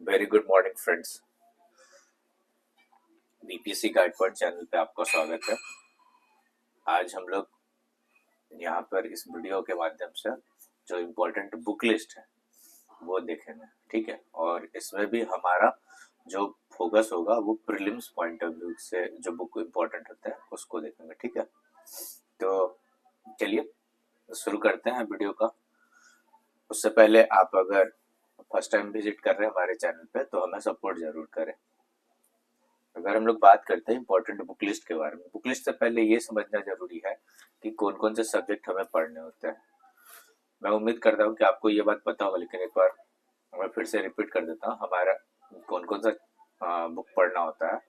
Very good morning friends. BPSC guide point channel पे आपका स्वागत है। आज हम लोग यहाँ पर इस वीडियो के माध्यम से जो इम्पोर्टेंट बुक लिस्ट है वो देखेंगे, ठीक है। और इसमें भी हमारा जो फोकस होगा वो प्रीलिम्स पॉइंट ऑफ व्यू से जो बुक इम्पोर्टेंट होता है उसको देखेंगे, ठीक है। तो चलिए शुरू करते हैं वीडियो का। उससे पहले आप अगर फर्स्ट टाइम विजिट कर रहे हैं हमारे चैनल पे तो हमें सपोर्ट जरूर करें। अगर हम लोग बात करते हैं इंपॉर्टेंट बुक लिस्ट के बारे में, बुक लिस्ट से पहले ये समझना जरूरी है कि कौन कौन से सब्जेक्ट हमें पढ़ने होते हैं। मैं उम्मीद करता हूँ कि आपको ये बात पता होगा, लेकिन एक बार मैं फिर से रिपीट कर देता हूँ हमारा कौन कौन सा बुक पढ़ना होता है,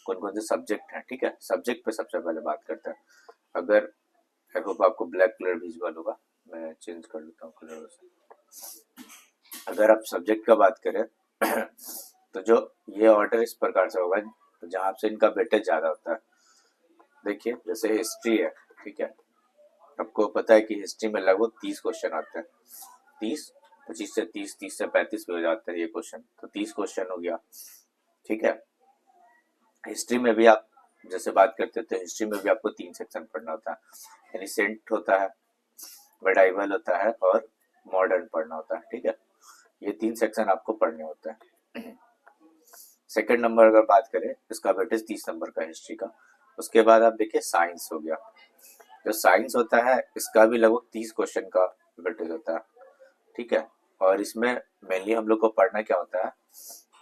कौन कौन से सब्जेक्ट हैं, ठीक है। सब्जेक्ट पे सबसे पहले बात करते हैं। अगर आई होप आपको ब्लैक कलर विजुअल होगा, मैं चेंज कर लेता हूँ कलर से। अगर आप सब्जेक्ट का बात करें तो जो ये ऑर्डर इस प्रकार से होगा जहाँ से इनका वेटेज ज्यादा होता है। देखिए जैसे हिस्ट्री है, ठीक है। आपको पता है कि हिस्ट्री में लगभग 30 क्वेश्चन आते हैं। 30, 25 से 30, 30 से 35 भी हो जाते हैं ये क्वेश्चन, तो 30 क्वेश्चन हो गया, ठीक है। हिस्ट्री में भी आप जैसे बात करते थे, हिस्ट्री में भी आपको 3 सेक्शन पढ़ना होता है। एनिसेंट होता है, मेडाइवल होता है और मॉडर्न पढ़ना होता है, ठीक है। ये 3 सेक्शन आपको पढ़ने होते हैं। सेकंड नंबर अगर बात करें, इसका वेटेज 30 नंबर का हिस्ट्री का। उसके बाद आप देखिए साइंस हो गया। जो साइंस होता है इसका भी लगभग 30 क्वेश्चन का वेटेज होता है, ठीक है। और इसमें मेनली हम लोग को पढ़ना क्या होता है,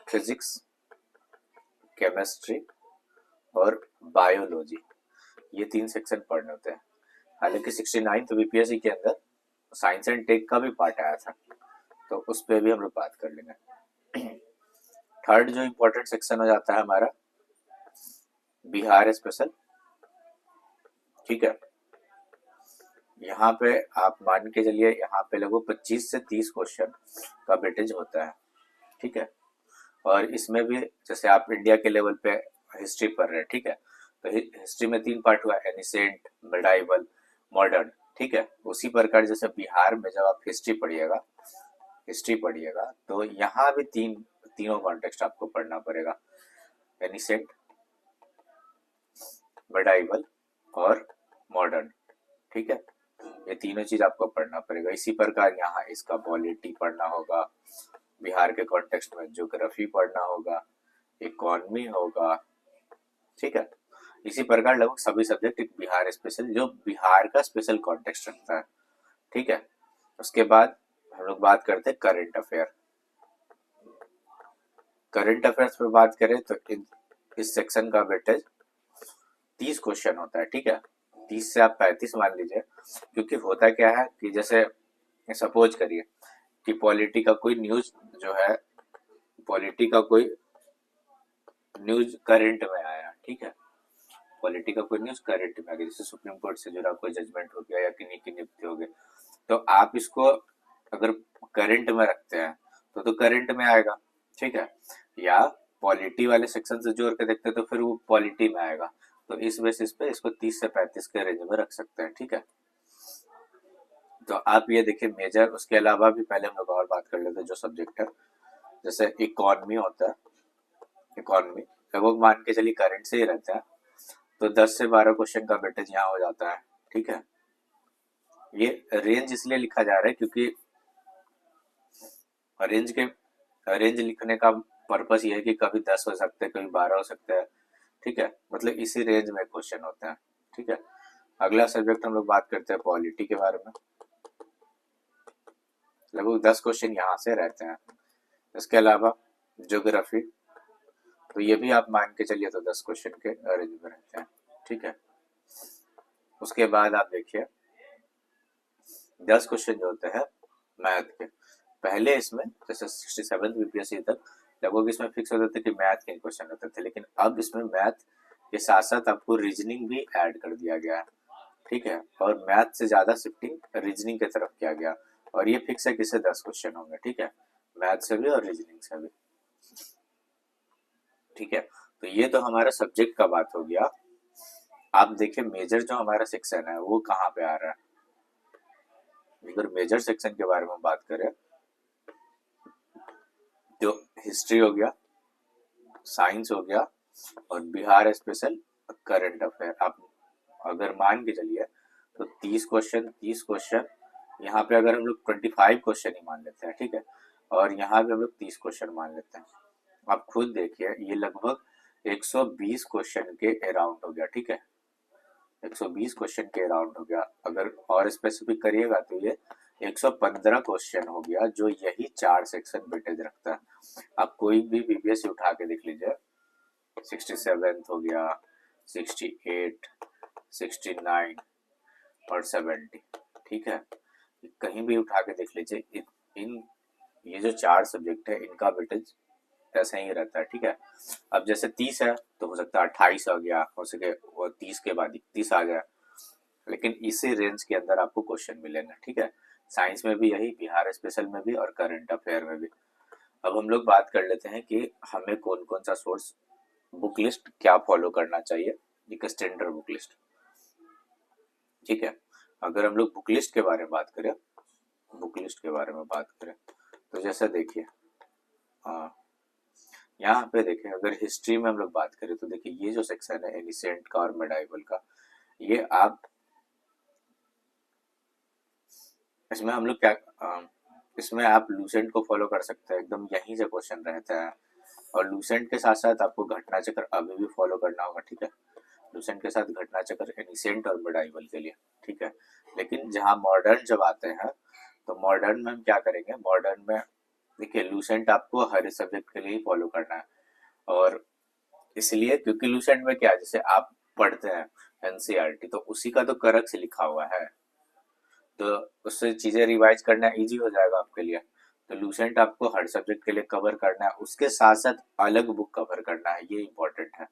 फिजिक्स, केमिस्ट्री और बायोलॉजी, ये 3 सेक्शन पढ़ने होते हैं। हालांकि 69th बीपीएससी के अंदर साइंस एंड टेक का भी पार्ट आया था, तो उस पर भी हम लोग बात कर लेंगे। थर्ड जो इम्पोर्टेंट सेक्शन हो जाता है हमारा बिहार स्पेशल, ठीक है। यहाँ पे आप मान के चलिए, यहाँ पे लगभग 25 से 30 क्वेश्चन का वेटेज होता है, ठीक है। और इसमें भी जैसे आप इंडिया के लेवल पे हिस्ट्री पढ़ रहे हैं, ठीक है, तो हिस्ट्री में 3 पार्ट हुआ, एनिसेंट, मेडाइवल, मॉडर्न, ठीक है। उसी प्रकार जैसे बिहार में जब आप हिस्ट्री पढ़िएगा तो यहाँ भी तीनों कॉन्टेक्स्ट आपको पढ़ना पड़ेगा, एनिसेंट, मेडाइवल और मॉडर्न, ठीक है। ये तीनों चीज आपको पढ़ना पड़ेगा। इसी प्रकार यहाँ इसका पॉलिटी पढ़ना होगा, बिहार के कॉन्टेक्स्ट में ज्योग्राफी पढ़ना होगा, इकोनॉमी होगा, ठीक है। इसी प्रकार लगभग सभी सब्जेक्ट एक बिहार स्पेशल, जो बिहार का स्पेशल कॉन्टेक्स्ट रखता है, ठीक है। उसके बाद हम लोग बात करते हैं करंट अफेयर। करंट अफेयर्स पे बात करें तो इस सेक्शन का वेटेज 30 क्वेश्चन होता है, ठीक है। 30 से आप 35 मान लीजिए, क्योंकि होता क्या है कि जैसे सपोज करिए कि पॉलिटी का कोई न्यूज जो है, पॉलिटी का कोई न्यूज करंट में आया, ठीक है। पॉलिटी का कोई न्यूज करंट में आ गया, जैसे सुप्रीम कोर्ट से जुड़ा कोई जजमेंट हो गया या किन्हीं की नियुक्ति हो गई, तो आप इसको अगर करंट में रखते हैं तो करंट में आएगा, ठीक है। या पॉलिटी वाले सेक्शन से जोड़ के देखते हैं तो फिर वो पॉलिटी में आएगा। तो इस बेसिस पे इसको 30 से 35 के रेंज में रख सकते हैं, ठीक है। तो आप ये देखिए मेजर, उसके अलावा भी पहले हम लोग और बात कर लेते हैं जो सब्जेक्ट है। जैसे इकोनॉमी होता है, इकोनॉमी लगभग मान के चलिए करंट से ही रहता है, तो 10 से 12 क्वेश्चन का वेटेज यहाँ हो जाता है, ठीक है। ये रेंज इसलिए लिखा जा रहा है क्योंकि रेंज लिखने का पर्पस ये है कि कभी 10 हो सकते हैं, कभी 12 हो सकते हैं, ठीक है। मतलब इसी रेंज में क्वेश्चन होते हैं, ठीक है। अगला सब्जेक्ट हम लोग बात करते हैं पॉलिटी के बारे में। लगभग 10 क्वेश्चन यहाँ से रहते हैं। इसके अलावा ज्योग्राफी, तो ये भी आप मान के चलिए तो 10 क्वेश्चन के रेंज में रहते हैं, ठीक है। उसके बाद आप देखिए 10 क्वेश्चन जो होते हैं मैथ के, पहले इसमें जैसे 67 बीपीएससी तक लगभग इसमें फिक्स होते थे कि मैथ के क्वेश्चन होते थे, लेकिन अब इसमें मैथ के साथ साथ आपको रीजनिंग भी ऐड कर दिया गया है, ठीक है। और मैथ से ज्यादा शिफ्टिंग रीजनिंग की तरफ किया गया, और ये फिक्स है कि इससे 10 क्वेश्चन होंगे, ठीक है, मैथ से भी और रीजनिंग से भी, ठीक है। तो ये तो हमारा सब्जेक्ट का बात हो गया। आप देखिए मेजर जो हमारा सेक्शन है वो कहाँ पे आ रहा है। अगर मेजर सेक्शन के बारे में बात करें तो हिस्ट्री हो गया, साइंस हो गया, और बिहार स्पेशल करंट अफेयर। आप अगर मान के चलिए तो 30 क्वेश्चन यहाँ पे अगर हम लोग 25 क्वेश्चन ही मान लेते हैं, ठीक है, और यहाँ पे हम लोग 30 क्वेश्चन मान लेते हैं। आप खुद देखिए, ये लगभग 120 क्वेश्चन के अराउंड हो गया, ठीक है, 120 क्वेश्चन के अराउंड हो गया। अगर और स्पेसिफिक करिएगा तो ये 115 क्वेश्चन हो गया, जो यही 4 सेक्शन वेटेज रखता है। आप कोई भी बीबीएस उठा के देख लीजिए, 67 हो गया, 68, 69 और 70, ठीक है, कहीं भी उठा के देख लीजिए, इन ये जो 4 सब्जेक्ट है इनका वेटेज ऐसा ही रहता है, ठीक है। अब जैसे 30 है तो हो सकता है 28 आ गया, हो सके वो 30 के बाद 31 आ गया, लेकिन इसी रेंज के अंदर आपको क्वेश्चन मिलेंगे, ठीक है। साइंस में भी यही, बिहार स्पेशल में भी और करंट अफेयर में भी। अब हम लोग बात कर लेते हैं कि हमें कौन कौन सा सोर्स, बुक लिस्ट क्या फॉलो करना चाहिए, एक स्टैंडर्ड बुक लिस्ट, ठीक है। अगर हम लोग बुक लिस्ट के बारे में बात करें, तो जैसा देखिए, यहाँ पे देखिए, अगर हिस्ट्री में हम लोग बात करें तो देखिए ये जो सेक्शन है एनिसेंट का और मेडाइवल का, ये आप इसमें हम लोग क्या इसमें आप लूसेंट को फॉलो कर सकते हैं, एकदम यहीं से क्वेश्चन रहता है। और लूसेंट के साथ साथ आपको घटना चक्र अभी भी फॉलो करना होगा, ठीक है, लूसेंट के साथ घटना चक्र एनिसेंट और मेडाइवल के लिए, ठीक है। लेकिन जहाँ मॉडर्न जब आते हैं तो मॉडर्न में हम क्या करेंगे, मॉडर्न में देखिए लूसेंट आपको हर सब्जेक्ट के लिए फॉलो करना है, और इसलिए क्योंकि लूसेंट में क्या है, जैसे आप पढ़ते हैं एनसीईआरटी तो उसी का तो करक से लिखा हुआ है, तो उससे चीजें रिवाइज करना इजी हो जाएगा आपके लिए। तो लूसेंट आपको हर सब्जेक्ट के लिए कवर करना है, उसके साथ साथ अलग बुक कवर करना है, ये इंपॉर्टेंट है,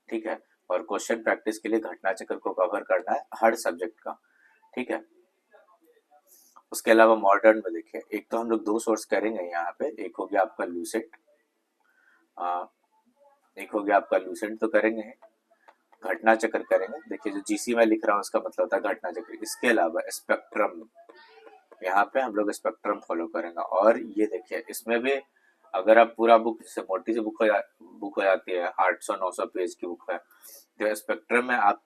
ठीक है। और क्वेश्चन प्रैक्टिस के लिए घटना चक्र को कवर करना है हर सब्जेक्ट का, ठीक है। उसके अलावा मॉडर्न में देखिए, एक तो हम लोग 2 सोर्स करेंगे यहाँ पे, एक हो गया आपका लूसेंट, एक हो गया आपका लूसेंट तो करेंगे, घटना चक्र करेंगे। देखिए जो जीसी में लिख रहा हूँ उसका मतलब होता है घटना चक्र। इसके अलावा स्पेक्ट्रम, यहाँ पे हम लोग स्पेक्ट्रम फॉलो करेंगे। और ये देखिए इसमें भी अगर आप पूरा बुक, जैसे मोटी सी बुक हो जाती है 800-900 पेज की बुक है, तो स्पेक्ट्रम में आप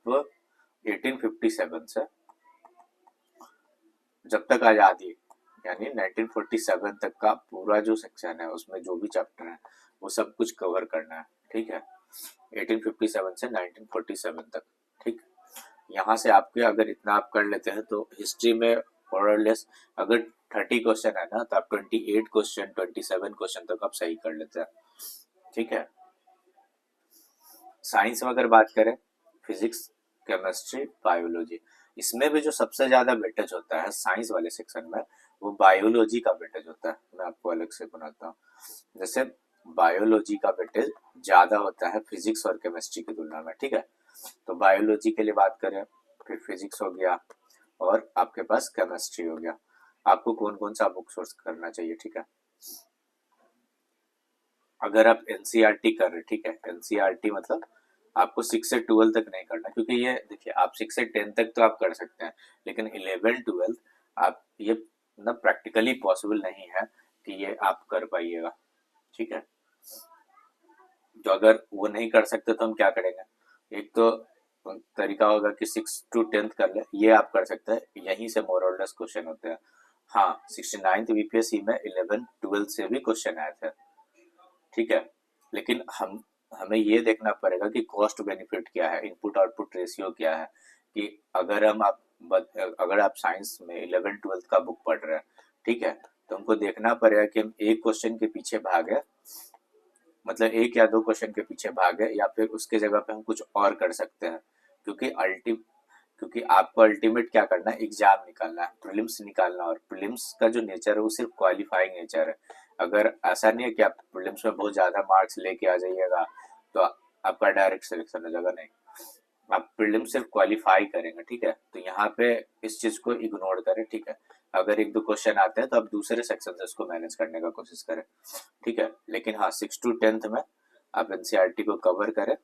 1857 से जब तक आजादी, यानी 1947 तक का पूरा जो सेक्शन है उसमें जो भी चैप्टर है वो सब कुछ कवर करना है, ठीक है, 1857 से 1947 तक, ठीक। यहाँ से आपके अगर इतना आप कर लेते हैं तो हिस्ट्री में मोर और लेस अगर 30 क्वेश्चन है ना, तो आप 28 क्वेश्चन 27 क्वेश्चन तक आप सही कर लेते हैं, ठीक है। साइंस में अगर बात करें, फिजिक्स, केमिस्ट्री, बायोलॉजी, इसमें भी जो सबसे ज्यादा वेटेज होता है साइंस वाले सेक्शन में, वो बायोलॉजी का वेटेज होता है। मैं आपको अलग से बनाता हूँ, जैसे बायोलॉजी का वेटेज ज्यादा होता है फिजिक्स और केमिस्ट्री की तुलना में, ठीक है। तो बायोलॉजी के लिए बात करें, फिर फिजिक्स हो गया और आपके पास केमिस्ट्री हो गया। आपको कौन कौन सा बुक सोर्स करना चाहिए, ठीक है। अगर आप एनसीईआरटी कर रहे, ठीक है, एनसीईआरटी मतलब आपको 6 से 12 तक नहीं करना, क्योंकि ये देखिए आप 6 से 10 तक तो आप कर सकते हैं, लेकिन 11-12 आप ये ना प्रैक्टिकली पॉसिबल नहीं है कि ये आप कर पाइएगा, ठीक है। तो अगर वो नहीं कर सकते तो हम क्या करेंगे, एक तो तरीका होगा कि 6 to 10 कर ले, ये आप कर सकते हैं, यहीं से मोर और लेस क्वेश्चन होते हैं। हाँ, 69th बीपीएससी में 11-12 से भी क्वेश्चन आए थे, ठीक है। लेकिन हमें ये देखना पड़ेगा कि कॉस्ट बेनिफिट क्या है, इनपुट आउटपुट रेशियो क्या है, कि अगर आप साइंस में 11-12 का बुक पढ़ रहे हैं, ठीक है, तो हमको देखना पड़ेगा कि हम एक क्वेश्चन के पीछे भागे, मतलब 1 या 2 क्वेश्चन के पीछे भागे, या फिर उसके जगह पे हम कुछ और कर सकते हैं, क्योंकि आपको अल्टीमेट क्या करना है, एग्जाम निकालना है, प्रीलिम्स निकालना, और प्रीलिम्स का जो नेचर है वो सिर्फ क्वालिफाइंग नेचर है। अगर ऐसा नहीं है कि आप प्रीलिम्स में बहुत ज्यादा मार्क्स लेके आ जाइएगा तो आपका डायरेक्ट सिलेक्शन हो जाएगा, नहीं, आप प्रीलिम सिर्फ क्वालिफाई करेंगे, ठीक है। तो यहाँ पे इस चीज को इग्नोर करें, ठीक है। अगर 1-2 क्वेश्चन आते हैं तो आप दूसरे सेक्शन से उसको मैनेज करने का कोशिश करें, ठीक है। लेकिन हाँ, 6 to 10 में आप एनसीईआरटी को कवर करें,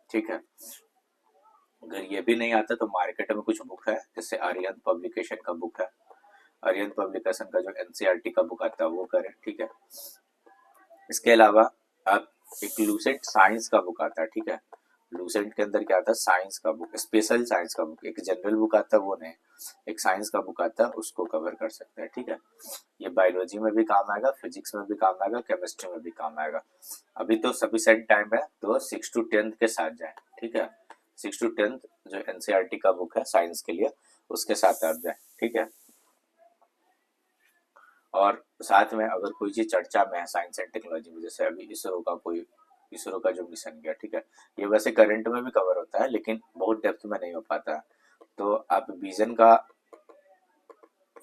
ठीक है। अगर ये भी नहीं आता तो मार्केट में कुछ बुक है, जैसे आर्यन पब्लिकेशन का बुक है, आर्यन पब्लिकेशन का जो एनसीईआरटी का बुक आता है वो करें, ठीक है। इसके अलावा आप एक लूसेंट साइंस का बुक आता है, ठीक है। लूसेंट के अंदर क्या आता है, साइंस का बुक, स्पेशल साइंस का बुक, एक जनरल बुक आता है वो नहीं, एक साइंस का बुक आता है, उसको कवर कर सकते हैं, ठीक है। ये बायोलॉजी में भी काम आएगा, फिजिक्स में भी काम आएगा, केमिस्ट्री में भी काम आएगा। अभी तो सफिशिएंट टाइम है, तो 6 to 10 के साथ जाए, ठीक है। 6 to 10 जो एनसीईआरटी का बुक है साइंस के लिए, उसके साथ आप जाए, ठीक है। और साथ में अगर कोई चीज चर्चा में है साइंस एंड टेक्नोलॉजी में, जैसे अभी इसरो का जो मिशन गया, ठीक है, ये वैसे करंट में भी कवर होता है लेकिन बहुत डेप्थ में नहीं हो पाता है। तो आप विजन का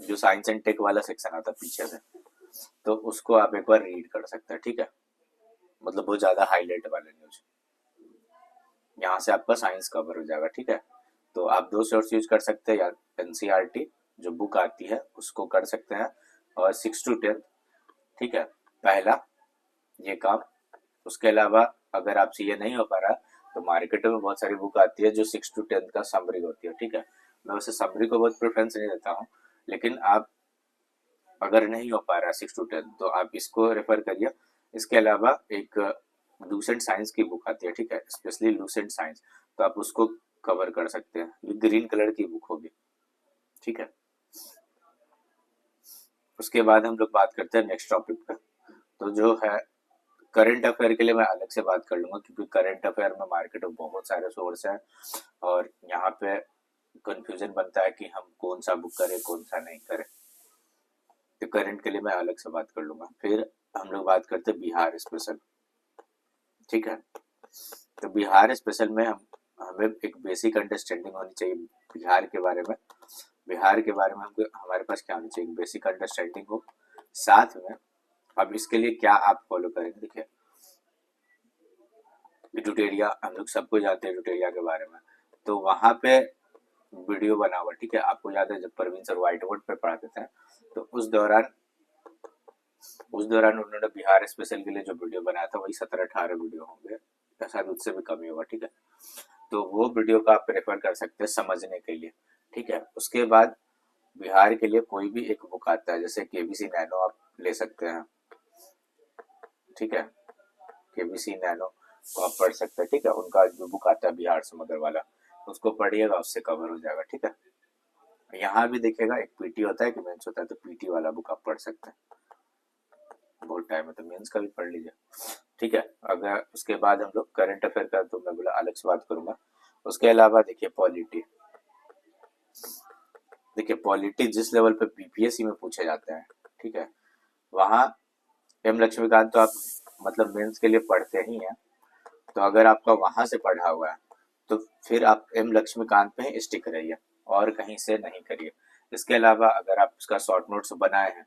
जो साइंस एंड टेक वाला सेक्शन आता है पीछे से, तो उसको आप एक बार रीड कर सकते हैं, ठीक है। मतलब बहुत ज्यादा हाईलाइट वाले न्यूज, यहाँ से आपका साइंस कवर हो जाएगा, ठीक है। तो आप 2 सोर्स यूज कर सकते हैं, या एनसीईआरटी जो बुक आती है उसको कर सकते हैं, और 6 to 10, ठीक है, पहला ये काम। उसके अलावा अगर आपसे ये नहीं हो पा रहा तो मार्केट में बहुत सारी बुक आती है जो 6 to 10 का समरी होती है, ठीक है। मैं वैसे समरी को बहुत प्रेफरेंस नहीं देता हूँ, लेकिन आप अगर नहीं हो पा रहा 6 to 10 तो आप इसको रेफर करिए। इसके अलावा एक लूसेंट साइंस की बुक आती है, ठीक है, स्पेशली लूसेंट साइंस, तो आप उसको कवर कर सकते हैं। ये ग्रीन कलर की बुक होगी, ठीक है। उसके बाद हम लोग बात करते हैं नेक्स्ट टॉपिक पे। तो जो है करंट अफेयर के लिए मैं अलग से बात कर लूंगा, क्योंकि करंट अफेयर में मार्केट में बहुत सारे सोर्स हैं और यहाँ पे कंफ्यूजन बनता है कि हम कौन सा बुक करें कौन सा नहीं करें। तो करंट के लिए मैं अलग से बात कर लूंगा। फिर हम लोग बात करते हैं बिहार स्पेशल, ठीक है। तो बिहार स्पेशल में हमें एक बेसिक अंडरस्टैंडिंग होनी चाहिए बिहार के बारे में। बिहार के बारे में हमको हमारे पास क्या होनी चाहिए, बेसिक अंडरस्टैंडिंग हो। साथ में अब इसके लिए क्या आप फॉलो करेंगे, देखिए ट्यूटोरिया हम लोग सबको जानते हैं ट्यूटोरिया के बारे में, तो वहां पे वीडियो बना हुआ, ठीक है। आपको याद है जब परवीन सर व्हाइट बोर्ड पे पढ़ाते थे, तो उस दौरान उन्होंने बिहार स्पेशल के लिए जो वीडियो बनाया था वही 17-18 वीडियो होंगे, शायद उससे भी कम ही होगा, ठीक है। तो वो वीडियो का आप प्रेफर कर सकते हैं समझने के लिए, ठीक है। उसके बाद बिहार के लिए कोई भी एक बुक आता है, जैसे केबीसी नैनो आप ले सकते हैं, ठीक है। केबीसी नैनो को आप पढ़ सकते हैं, ठीक है। उनका जो बुक आता है बिहार समग्र वाला, उसको पढ़िएगा, उससे कवर हो जाएगा, ठीक है। यहाँ भी देखिएगा एक पीटी होता है कि मेंस होता है, तो पीटी वाला बुक आप पढ़ सकते हैं, बहुत टाइम है तो मेंस का भी पढ़ लीजिए, ठीक है। अगर उसके बाद हम लोग करंट अफेयर का तो मैं बोला अलग से बात करूंगा। उसके अलावा देखिए पॉलिटी, देखिए पॉलिटी जिस लेवल पे बीपीएससी में पूछे जाते हैं, ठीक है, वहाँ एम लक्ष्मीकांत तो आप मतलब मेंस के लिए पढ़ते ही हैं, तो अगर आपका वहां से पढ़ा हुआ है तो फिर आप एम लक्ष्मीकांत पे ही स्टिक रहिए और कहीं से नहीं करिए। इसके अलावा अगर आप उसका शॉर्ट नोट्स बनाए हैं,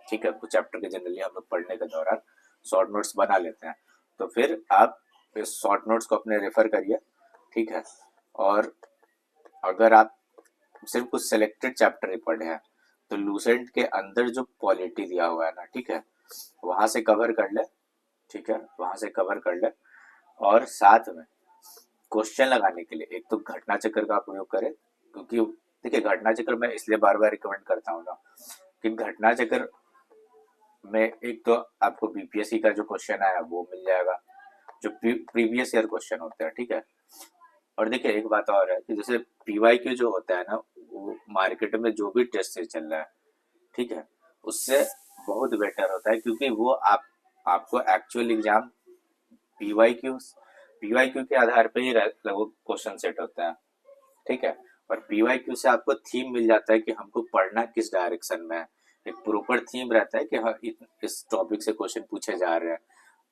ठीक है, कुछ चैप्टर के जनरली हम लोग पढ़ने के दौरान शॉर्ट नोट्स बना लेते हैं, तो फिर आप इस शॉर्ट नोट्स को अपने रेफर करिए, ठीक है। और अगर आप सिर्फ कुछ सिलेक्टेड चैप्टर ही पढ़े हैं, तो लूसेंट के अंदर जो पॉलिटी दिया हुआ है ना, ठीक है, वहां से कवर कर ले, ठीक है, वहां से कवर कर ले। और साथ में क्वेश्चन लगाने के लिए एक तो घटना चक्र का प्रयोग करें, क्योंकि देखिए घटना चक्र मैं इसलिए बार बार रिकमेंड करता हूँ ना, कि घटना चक्र में एक तो आपको बीपीएससी का जो क्वेश्चन आया वो मिल जाएगा, जो प्रीवियस ईयर क्वेश्चन होते हैं, ठीक है। और देखिए एक बात और है कि जैसे पीवाईक्यू जो होता है ना, वो मार्केट में जो भी टेस्ट से चल रहा है, ठीक है, उससे बहुत बेटर होता है, क्योंकि वो आपको एक्चुअल एग्जाम पीवाईक्यू पीवाईक्यू के आधार पर ही लगभग क्वेश्चन सेट होता है, ठीक है। और पीवाईक्यू से आपको थीम मिल जाता है कि हमको पढ़ना किस डायरेक्शन में है, एक प्रॉपर थीम रहता है कि हाँ इस टॉपिक से क्वेश्चन पूछे जा रहे हैं,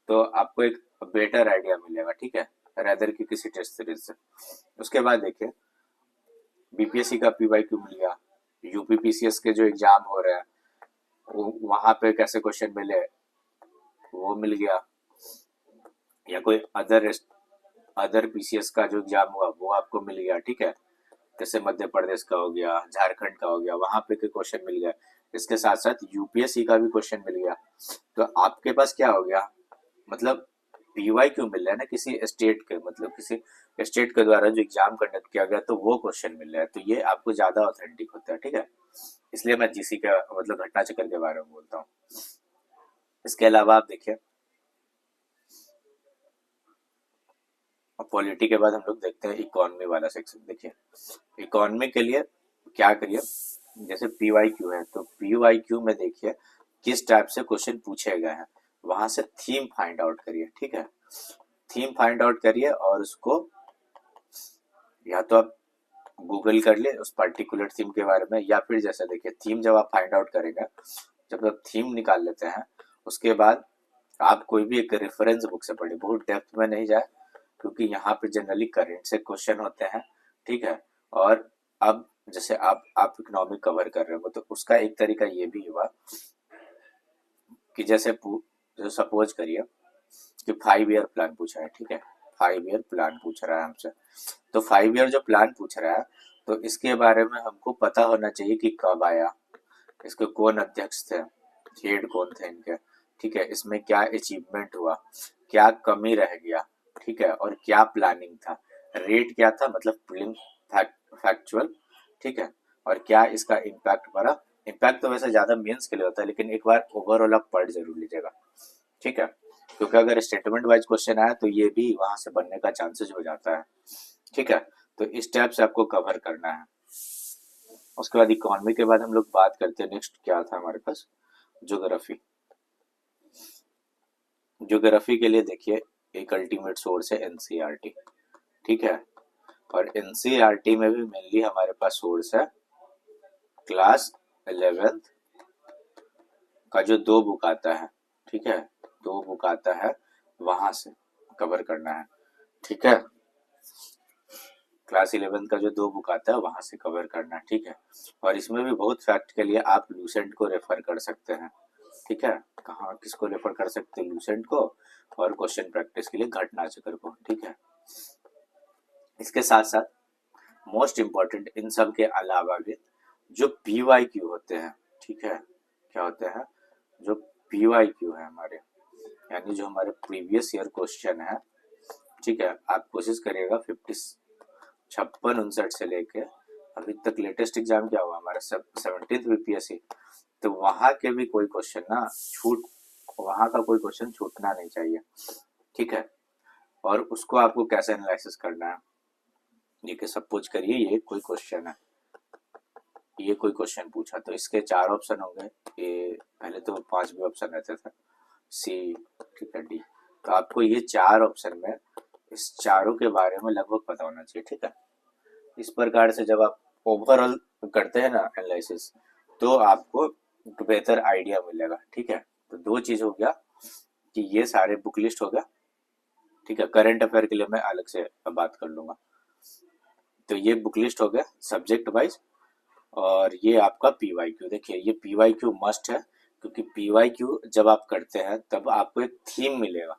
तो आपको एक बेटर आइडिया मिलेगा, ठीक है, रेदर की किसी टेस्ट सीरीज से। उसके बाद देखिए बीपीएससी का पीवाईक्यू मिल गया, यूपीपीसीएस के जो एग्जाम हो रहे हैं वहां पे कैसे क्वेश्चन मिले वो मिल गया, या कोई अदर पीसीएस का जो एग्जाम हुआ वो आपको मिल गया, ठीक है। जैसे मध्य प्रदेश का हो गया, झारखंड का हो गया, वहां पे के क्वेश्चन मिल गया। इसके साथ साथ यूपीएससी का भी क्वेश्चन मिल गया, तो आपके पास क्या हो गया, मतलब पीवाई क्यों मिल रहा है ना किसी स्टेट के, मतलब किसी स्टेट के द्वारा जो एग्जाम कंडक्ट किया गया तो वो क्वेश्चन मिल रहा है, तो ये आपको ज्यादा ऑथेंटिक होता है, ठीक है। इसलिए मैं जीसी का मतलब घटना चक्र के बारे में बोलता हूँ। इसके अलावा आप देखिए अब पॉलिटी के बाद हम लोग देखते हैं इकोनॉमी वाला सेक्शन। देखिए इकोनॉमी के लिए क्या करिए, जैसे पीवाईक्यू है तो पीवाईक्यू में देखिए किस टाइप से क्वेश्चन पूछे गए हैं, वहां से थीम फाइंड आउट करिए। ठीक है, थीम फाइंड आउट करिए और उसको या तो आप गूगल कर लिए उस पर्टिकुलर थीम के बारे में, या फिर जैसे देखिए थीम जब आप फाइंड आउट करेंगे, जब आप थीम निकाल लेते हैं उसके बाद आप कोई भी एक रेफरेंस बुक से पढ़िए, बहुत डेप्थ में नहीं जाए क्योंकि यहाँ पे जनरली करेंट से क्वेश्चन होते हैं। ठीक है, और अब जैसे आप इकोनॉमिक कवर कर रहे हो तो उसका एक तरीका ये भी हुआ कि जैसे सपोज करिए कि 5 ईयर प्लान पूछा है। ठीक है, 5 ईयर प्लान पूछ रहा है हमसे, तो 5 ईयर जो प्लान पूछ रहा है तो इसके बारे में हमको पता होना चाहिए कि कब आया, इसके कौन अध्यक्ष थे, हेड कौन थे इनके। ठीक है, इसमें क्या अचीवमेंट हुआ, क्या कमी रह गया, ठीक है, और क्या प्लानिंग था, रेट क्या था मतलब प्रीलिम फैक्चुअल, ठीक है, और क्या इसका इम्पैक्ट पड़ा। इम्पैक्ट तो वैसे ज्यादा मेंस के लिए होता है, लेकिन एक बार ओवरऑल आप पढ़ जरूर लीजिएगा। ठीक है, क्योंकि अगर स्टेटमेंट वाइज क्वेश्चन आया तो ये भी वहां से बनने का चांसेस हो जाता है। ठीक है, तो इस टाइप से आपको कवर करना है। उसके बाद इकोनॉमी के बाद हम लोग बात करते हैं, नेक्स्ट क्या था हमारे पास, ज्योग्राफी। ज्योग्राफी के लिए देखिए एक अल्टीमेट सोर्स है एनसीईआरटी। ठीक है, और एनसीईआरटी में भी मेनली हमारे पास सोर्स है क्लास 11th का जो 2 बुक आता है। ठीक है, 2 बुक आता है वहां से कवर करना है। ठीक है, क्लास 11 का जो 2 बुक आता है वहां से कवर करना है। ठीक है, और इसमें भी बहुत फैक्ट के लिए आप लूसेंट को रेफर कर सकते हैं। ठीक है, कहाँ किसको रेफर कर सकते हैं, लूसेंट को, और क्वेश्चन प्रैक्टिस के लिए घटना चक्र को। ठीक है, इसके साथ साथ मोस्ट इम्पोर्टेंट इन सब के अलावा भी जो पीवाईक्यू होते हैं। ठीक है, क्या होते हैं, जो पीवाईक्यू है हमारे, यानी जो हमारे प्रीवियस ईयर क्वेश्चन है। ठीक है, आप कोशिश करिएगा 56 59 से लेके अभी तक लेटेस्ट एग्जाम क्या हुआ हमारा 17th बीपीएससी, तो वहां के भी कोई क्वेश्चन ना वहां का कोई क्वेश्चन छूटना नहीं चाहिए। ठीक है, और उसको आपको कैसे एनालिसिस करना है, ये कि सपोज करिए ये कोई क्वेश्चन है, ये कोई क्वेश्चन पूछा तो इसके 4 ऑप्शन होंगे, ए पहले तो 5 भी ऑप्शन रहते थे, सी, ठीक है, डी। तो आपको ये 4 ऑप्शन में इस चारों के बारे में लगभग पता होना चाहिए। ठीक है, इस प्रकार से जब आप ओवरऑल करते हैं ना एनालिसिस, तो आपको बेहतर आइडिया मिलेगा। ठीक है, तो 2 चीज हो गया कि ये सारे बुक लिस्ट हो गया। ठीक है, करंट अफेयर के लिए मैं अलग से बात कर लूंगा। तो ये बुक लिस्ट हो गया सब्जेक्ट वाइज, और ये आपका पीवाईक्यू। देखिए ये पीवाईक्यू मस्ट है, क्योंकि पीवाईक्यू जब आप करते हैं तब आपको एक थीम मिलेगा।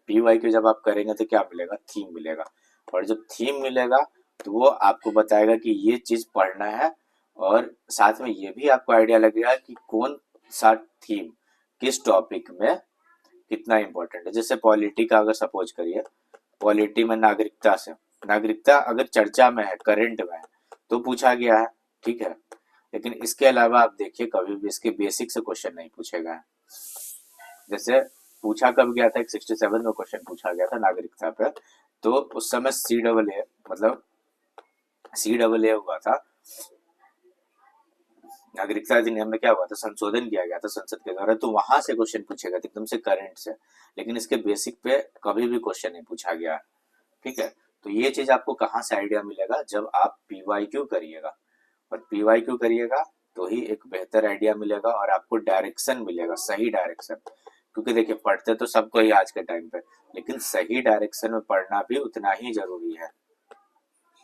पीवाईक्यू जब आप करेंगे तो क्या मिलेगा, थीम मिलेगा, और जब थीम मिलेगा तो वो आपको बताएगा कि ये चीज पढ़ना है, और साथ में ये भी आपको आइडिया लगेगा कि कौन सा थीम किस टॉपिक में कितना इंपॉर्टेंट है। जैसे पॉलिटी का अगर सपोज करिए, पॉलिटी में नागरिकता अगर चर्चा में है, करंट में है, तो पूछा गया है। ठीक है, लेकिन इसके अलावा आप देखिए कभी भी इसके बेसिक से क्वेश्चन नहीं पूछेगा। जैसे पूछा कब गया था, एक 67 में क्वेश्चन पूछा गया था नागरिकता पे, तो उस समय CAA मतलब CAA हुआ था, नागरिकता अधिनियम में क्या हुआ था, संशोधन किया गया था संसद के द्वारा, तो वहां से क्वेश्चन पूछेगा एकदम से करंट से, लेकिन इसके बेसिक पे कभी भी क्वेश्चन नहीं पूछा गया। ठीक है, तो ये चीज आपको कहाँ से आइडिया मिलेगा, जब आप पीवाईक्यू करिएगा, और पीवाईक्यू करिएगा तो ही एक बेहतर आइडिया मिलेगा और आपको डायरेक्शन मिलेगा, सही डायरेक्शन। क्योंकि देखिए पढ़ते तो सबको ही आज के टाइम पे, लेकिन सही डायरेक्शन में पढ़ना भी उतना ही जरूरी है।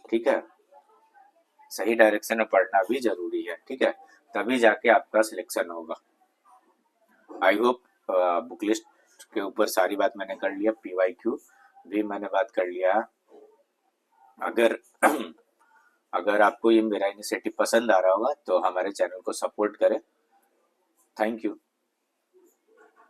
ठीक है, सही डायरेक्शन में पढ़ना भी जरूरी है। ठीक है, तभी जाके आपका सिलेक्शन होगा। आई होप बुक लिस्ट के ऊपर सारी बात मैंने कर लिया, पीवाईक्यू भी मैंने बात कर लिया। अगर अगर आपको ये मेरा इनिशिएटिव पसंद आ रहा होगा तो हमारे चैनल को सपोर्ट करें। Thank you.